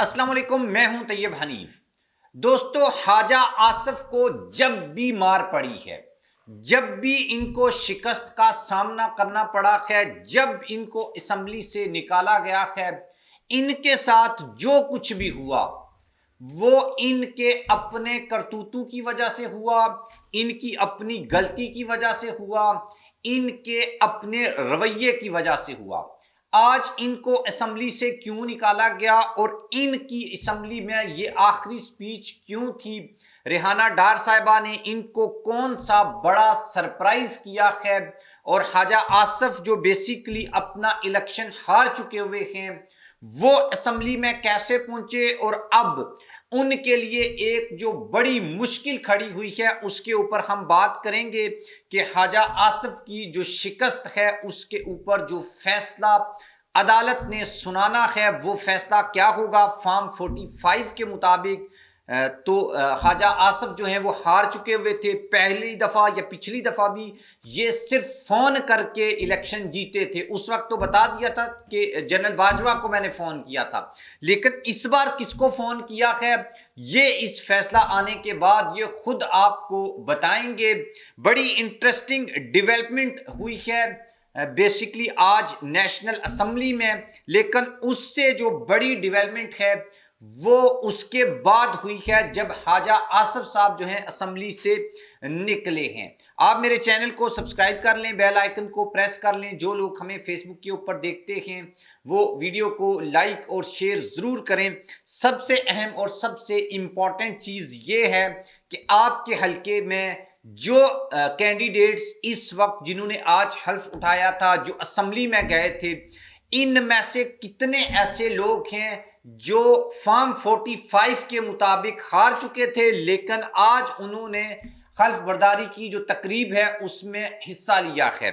السلام علیکم، میں ہوں طیب حنیف۔ دوستو، خواجہ آصف کو جب بھی مار پڑی ہے، جب بھی ان کو شکست کا سامنا کرنا پڑا ہے، جب ان کو اسمبلی سے نکالا گیا ہے، ان کے ساتھ جو کچھ بھی ہوا وہ ان کے اپنے کرتوتوں کی وجہ سے ہوا، ان کی اپنی غلطی کی وجہ سے ہوا، ان کے اپنے رویے کی وجہ سے ہوا۔ آج ان کو اسمبلی سے کیوں نکالا گیا اور ان کی اسمبلی میں یہ آخری سپیچ کیوں تھی؟ ریحانہ ڈار صاحبہ نے ان کو کون سا بڑا سرپرائز کیا ہے؟ اور خواجہ آصف جو بیسیکلی اپنا الیکشن ہار چکے ہوئے ہیں، وہ اسمبلی میں کیسے پہنچے؟ اور اب ان کے لیے ایک جو بڑی مشکل کھڑی ہوئی ہے، اس کے اوپر ہم بات کریں گے کہ خواجہ آصف کی جو شکست ہے اس کے اوپر جو فیصلہ عدالت نے سنانا ہے وہ فیصلہ کیا ہوگا فارم 45 کے مطابق۔ تو خواجہ آصف جو ہیں وہ ہار چکے ہوئے تھے پہلی دفعہ یا پچھلی دفعہ بھی، یہ صرف فون کر کے الیکشن جیتے تھے۔ اس وقت تو بتا دیا تھا کہ جنرل باجوہ کو میں نے فون کیا تھا، لیکن اس بار کس کو فون کیا ہے یہ اس فیصلہ آنے کے بعد یہ خود آپ کو بتائیں گے۔ بڑی انٹرسٹنگ ڈیولپمنٹ ہوئی ہے بیسیکلی آج نیشنل اسمبلی میں، لیکن اس سے جو بڑی ڈیولپمنٹ ہے وہ اس کے بعد ہوئی ہے جب خواجہ آصف صاحب جو ہیں اسمبلی سے نکلے ہیں۔ آپ میرے چینل کو سبسکرائب کر لیں، بیل آئیکن کو پریس کر لیں۔ جو لوگ ہمیں فیس بک کے اوپر دیکھتے ہیں وہ ویڈیو کو لائک اور شیئر ضرور کریں۔ سب سے اہم اور سب سے امپورٹنٹ چیز یہ ہے کہ آپ کے حلقے میں جو کینڈیڈیٹس اس وقت جنہوں نے آج حلف اٹھایا تھا، جو اسمبلی میں گئے تھے، ان میں سے کتنے ایسے لوگ ہیں جو فارم 45 کے مطابق ہار چکے تھے لیکن آج انہوں نے حلف برداری کی جو تقریب ہے اس میں حصہ لیا ہے۔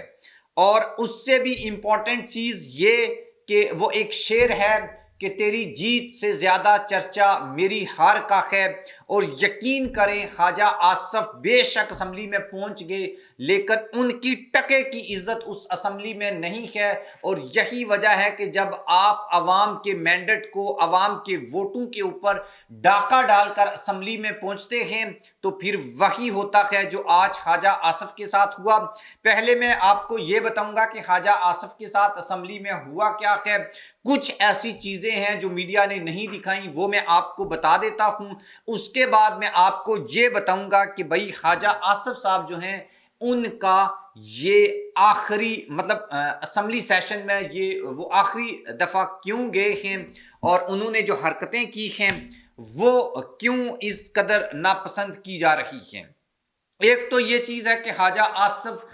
اور اس سے بھی امپورٹنٹ چیز یہ کہ وہ ایک شعر ہے کہ تیری جیت سے زیادہ چرچا میری ہار کا ہے، اور یقین کریں خواجہ آصف بے شک اسمبلی میں پہنچ گئے لیکن ان کی ٹکے کی عزت اس اسمبلی میں نہیں ہے۔ اور یہی وجہ ہے کہ جب آپ عوام کے مینڈیٹ کو، عوام کے ووٹوں کے اوپر ڈاکہ ڈال کر اسمبلی میں پہنچتے ہیں تو پھر وہی ہوتا ہے جو آج خواجہ آصف کے ساتھ ہوا۔ پہلے میں آپ کو یہ بتاؤں گا کہ خواجہ آصف کے ساتھ اسمبلی میں ہوا کیا ہے۔ کچھ ایسی چیزیں ہیں جو میڈیا نے نہیں دکھائیں، وہ میں آپ کو بتا دیتا ہوں۔ اس کے بعد میں آپ کو یہ بتاؤں گا کہ بھائی خواجہ آصف صاحب جو ہیں ان کا یہ آخری اسمبلی سیشن میں وہ آخری دفعہ کیوں گئے ہیں اور انہوں نے جو حرکتیں کی ہیں وہ کیوں اس قدر ناپسند کی جا رہی ہیں۔ ایک تو یہ چیز ہے کہ خواجہ آصف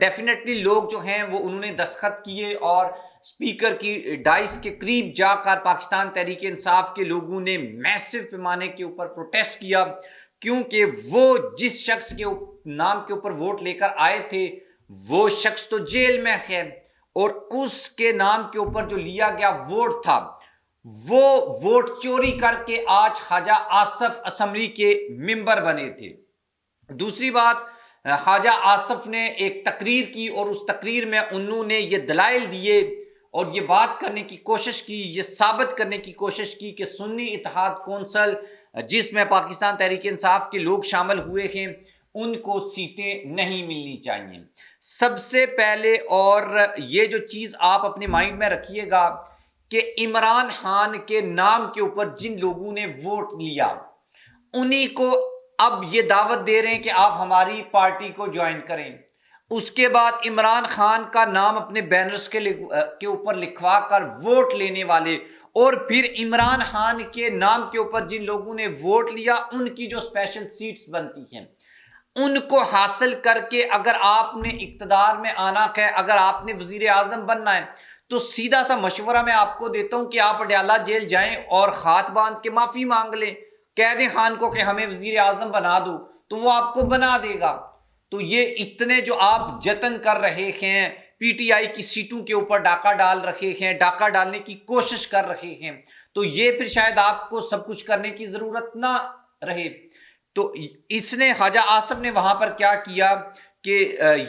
ڈیفینیٹلی لوگ جو ہیں وہ انہوں نے دستخط کیے اور اسپیکر کی ڈائس کے قریب جا کر پاکستان تحریک انصاف کے لوگوں نے میسو پیمانے کے اوپر پروٹیسٹ کیا، کیونکہ وہ جس شخص کے نام کے اوپر ووٹ لے کر آئے تھے وہ شخص تو جیل میں ہے، اور اس کے نام کے اوپر جو لیا گیا ووٹ تھا وہ ووٹ چوری کر کے آج خواجہ آصف اسمبلی کے ممبر بنے تھے۔ دوسری بات، خواجہ آصف نے ایک تقریر کی اور اس تقریر میں انہوں نے یہ دلائل دیے اور یہ بات کرنے کی کوشش کی، یہ ثابت کرنے کی کوشش کی کہ سنی اتحاد کونسل جس میں پاکستان تحریک انصاف کے لوگ شامل ہوئے ہیں ان کو سیٹیں نہیں ملنی چاہیے۔ سب سے پہلے اور یہ جو چیز آپ اپنے مائنڈ میں رکھیے گا کہ عمران خان کے نام کے اوپر جن لوگوں نے ووٹ لیا انہی کو اب یہ دعوت دے رہے ہیں کہ آپ ہماری پارٹی کو جوائن کریں۔ اس کے بعد عمران خان کا نام اپنے بینرز کے اوپر لکھوا کر ووٹ لینے والے، اور پھر عمران خان کے نام کے اوپر جن لوگوں نے ووٹ لیا ان کی جو اسپیشل سیٹس بنتی ہیں ان کو حاصل کر کے اگر آپ نے اقتدار میں آنا ہے، اگر آپ نے وزیر اعظم بننا ہے تو سیدھا سا مشورہ میں آپ کو دیتا ہوں کہ آپ اڈیالہ جیل جائیں اور ہاتھ باندھ کے معافی مانگ لیں، کہہ دیں خان کو کہ ہمیں وزیر اعظم بنا دو تو وہ آپ کو بنا دے گا۔ تو یہ اتنے جو آپ جتن کر رہے ہیں، پی ٹی آئی کی سیٹوں کے اوپر ڈاکہ ڈال رہے ہیں، ڈاکہ ڈالنے کی کوشش کر رہے ہیں، تو یہ پھر شاید آپ کو سب کچھ کرنے کی ضرورت نہ رہے۔ تو اس نے خواجہ آصف نے وہاں پر کیا کیا کہ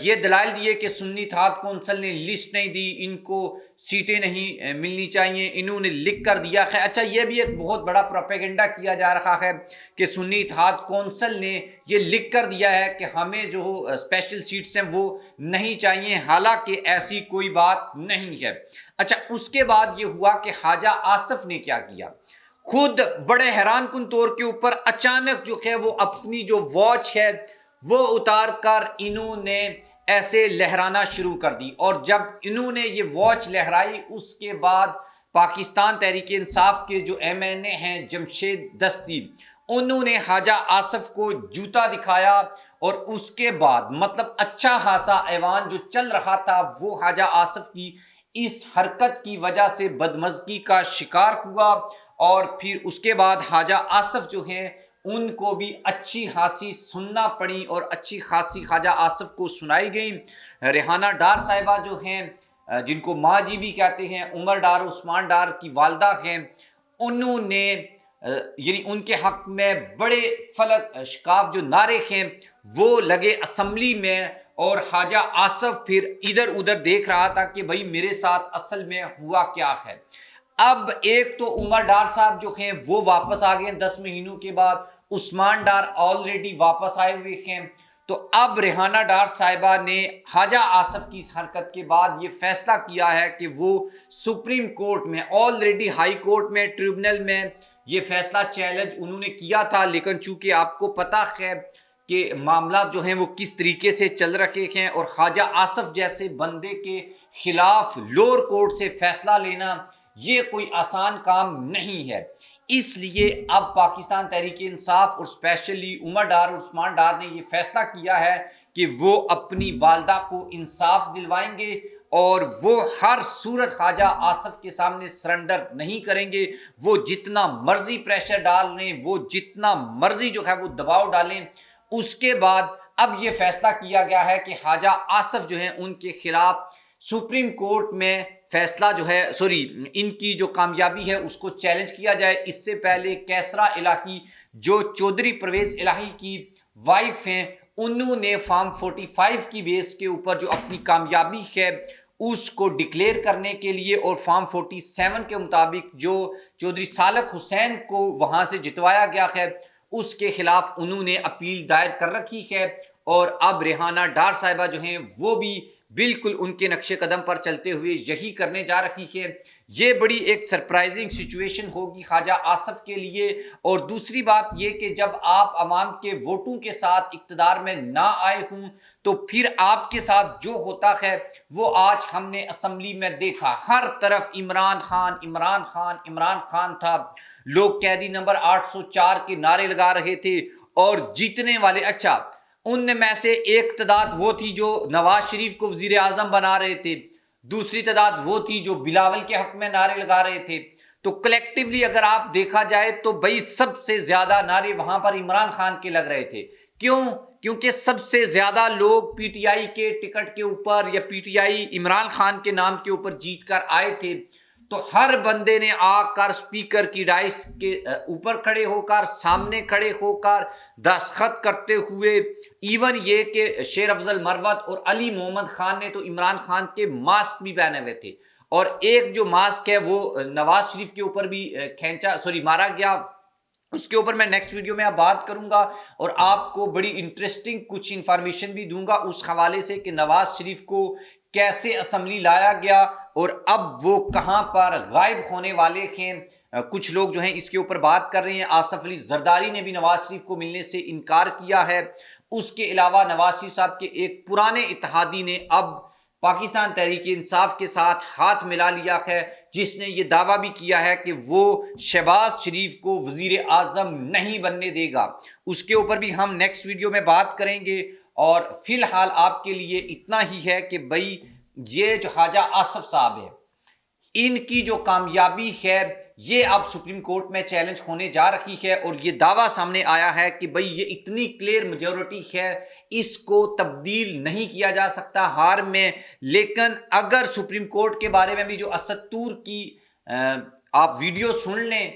یہ دلائل دیے کہ سنی اتحاد کونسل نے لسٹ نہیں دی، ان کو سیٹیں نہیں ملنی چاہیے، انہوں نے لکھ کر دیا ہے۔ اچھا، یہ بھی ایک بہت بڑا پروپیگنڈا کیا جا رہا ہے کہ سنی اتحاد کونسل نے یہ لکھ کر دیا ہے کہ ہمیں جو اسپیشل سیٹس ہیں وہ نہیں چاہیے، حالانکہ ایسی کوئی بات نہیں ہے۔ اچھا، اس کے بعد یہ ہوا کہ خواجہ آصف نے کیا کیا، خود بڑے حیران کن طور کے اوپر اچانک جو ہے وہ اپنی جو واچ ہے وہ اتار کر انہوں نے ایسے لہرانا شروع کر دی، اور جب انہوں نے یہ واچ لہرائی اس کے بعد پاکستان تحریک انصاف کے جو ایم این اے ہیں جمشید دستی، انہوں نے خواجہ آصف کو جوتا دکھایا، اور اس کے بعد مطلب اچھا خاصا ایوان جو چل رہا تھا وہ خواجہ آصف کی اس حرکت کی وجہ سے بدمزگی کا شکار ہوا، اور پھر اس کے بعد خواجہ آصف جو ہیں ان کو بھی اچھی خاصی سننا پڑی، اور اچھی خاصی خواجہ آصف کو سنائی گئی۔ ریحانہ ڈار صاحبہ جو ہیں، جن کو ماں جی بھی کہتے ہیں، عمر ڈار عثمان ڈار کی والدہ ہیں، انہوں نے یعنی ان کے حق میں بڑے فلک شکاف جو نعرے ہیں وہ لگے اسمبلی میں، اور خواجہ آصف پھر ادھر ادھر دیکھ رہا تھا کہ بھائی میرے ساتھ اصل میں ہوا کیا ہے۔ اب ایک تو عمر ڈار صاحب جو ہیں وہ واپس آ گئے 10 مہینوں کے بعد، عثمان ڈار آلریڈی واپس آئے ہوئے ہیں، تو اب ریحانہ ڈار صاحبہ نے خواجہ آصف کی اس حرکت کے بعد یہ فیصلہ کیا ہے کہ وہ سپریم کورٹ میں، آلریڈی ہائی کورٹ میں، ٹریبونل میں یہ فیصلہ چیلنج انہوں نے کیا تھا، لیکن چونکہ آپ کو پتہ ہے کہ معاملات جو ہیں وہ کس طریقے سے چل رکھے ہیں، اور خواجہ آصف جیسے بندے کے خلاف لوور کورٹ سے فیصلہ لینا یہ کوئی آسان کام نہیں ہے۔ اس لیے اب پاکستان تحریک انصاف اور اسپیشلی عمر ڈار اور عثمان ڈار نے یہ فیصلہ کیا ہے کہ وہ اپنی والدہ کو انصاف دلوائیں گے، اور وہ ہر صورت خواجہ آصف کے سامنے سرنڈر نہیں کریں گے۔ وہ جتنا مرضی پریشر ڈال لیں، وہ جتنا مرضی جو ہے وہ دباؤ ڈالیں۔ اس کے بعد اب یہ فیصلہ کیا گیا ہے کہ خواجہ آصف جو ہیں ان کے خلاف سپریم کورٹ میں فیصلہ جو ہے ان کی جو کامیابی ہے اس کو چیلنج کیا جائے۔ اس سے پہلے کیسرا الہی جو چودھری پرویز الہی کی وائف ہیں، انہوں نے فارم 45 کی بیس کے اوپر جو اپنی کامیابی ہے اس کو ڈکلیئر کرنے کے لیے، اور فارم 47 کے مطابق جو چودھری سالک حسین کو وہاں سے جتوایا گیا ہے اس کے خلاف انہوں نے اپیل دائر کر رکھی ہے، اور اب ریحانہ ڈار صاحبہ جو ہیں وہ بھی بالکل ان کے نقش قدم پر چلتے ہوئے یہی کرنے جا رہی ہے۔ یہ بڑی ایک سرپرائزنگ سچویشن ہوگی خواجہ آصف کے لیے، اور دوسری بات یہ کہ جب آپ عوام کے ووٹوں کے ساتھ اقتدار میں نہ آئے ہوں تو پھر آپ کے ساتھ جو ہوتا ہے وہ آج ہم نے اسمبلی میں دیکھا، ہر طرف عمران خان عمران خان عمران خان تھا، لوگ قیدی نمبر 804 کے نعرے لگا رہے تھے، اور جیتنے والے اچھا ان میں سے ایک تعداد وہ تھی جو نواز شریف کو وزیر اعظم بنا رہے تھے، دوسری تعداد وہ تھی جو بلاول کے حق میں نعرے لگا رہے تھے، تو کلیکٹیولی اگر آپ دیکھا جائے تو بھائی سب سے زیادہ نعرے وہاں پر عمران خان کے لگ رہے تھے۔ کیوں؟ کیونکہ سب سے زیادہ لوگ پی ٹی آئی کے ٹکٹ کے اوپر یا P T I Imran Khan کے نام کے اوپر جیت کر آئے تھے، تو ہر بندے نے آ کر سپیکر کی ڈائس کے اوپر کھڑے ہو کر، سامنے کھڑے ہو کر دستخط کرتے ہوئے، ایون یہ کہ شیر افضل مروت اور علی محمد خان نے تو عمران خان کے ماسک بھی پہنے ہوئے تھے، اور ایک جو ماسک ہے وہ نواز شریف کے اوپر بھی مارا گیا، اس کے اوپر میں نیکسٹ ویڈیو میں بات کروں گا، اور آپ کو بڑی انٹرسٹنگ کچھ انفارمیشن بھی دوں گا اس حوالے سے کہ نواز شریف کو کیسے اسمبلی لایا گیا اور اب وہ کہاں پر غائب ہونے والے ہیں۔ کچھ لوگ جو ہیں اس کے اوپر بات کر رہے ہیں، آصف علی زرداری نے بھی نواز شریف کو ملنے سے انکار کیا ہے۔ اس کے علاوہ نواز شریف صاحب کے ایک پرانے اتحادی نے اب پاکستان تحریک انصاف کے ساتھ ہاتھ ملا لیا ہے، جس نے یہ دعویٰ بھی کیا ہے کہ وہ شہباز شریف کو وزیر اعظم نہیں بننے دے گا۔ اس کے اوپر بھی ہم نیکسٹ ویڈیو میں بات کریں گے، اور فی الحال آپ کے لیے اتنا ہی ہے کہ بھائی یہ جو خواجہ آصف صاحب ہے، ان کی جو کامیابی ہے یہ اب سپریم کورٹ میں چیلنج ہونے جا رہی ہے، اور یہ دعویٰ سامنے آیا ہے کہ بھئی یہ اتنی کلیئر میجورٹی ہے، اس کو تبدیل نہیں کیا جا سکتا ہار میں۔ لیکن اگر سپریم کورٹ کے بارے میں بھی جو اسد طور کی آپ ویڈیو سن لیں،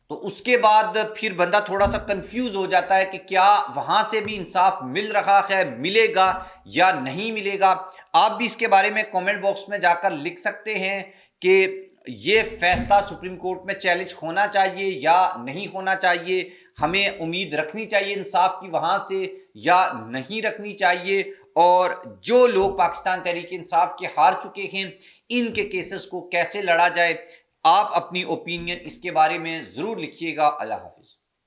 تو اس کے بعد پھر بندہ تھوڑا سا کنفیوز ہو جاتا ہے کہ کیا وہاں سے بھی انصاف مل رہا ہے، ملے گا یا نہیں ملے گا۔ آپ بھی اس کے بارے میں کامنٹ باکس میں جا کر لکھ سکتے ہیں کہ یہ فیصلہ سپریم کورٹ میں چیلنج ہونا چاہیے یا نہیں ہونا چاہیے، ہمیں امید رکھنی چاہیے انصاف کی وہاں سے یا نہیں رکھنی چاہیے، اور جو لوگ پاکستان تحریک انصاف کے ہار چکے ہیں ان کے کیسز کو کیسے لڑا جائے۔ آپ اپنی اوپینین اس کے بارے میں ضرور لکھیے گا۔ اللہ حافظ۔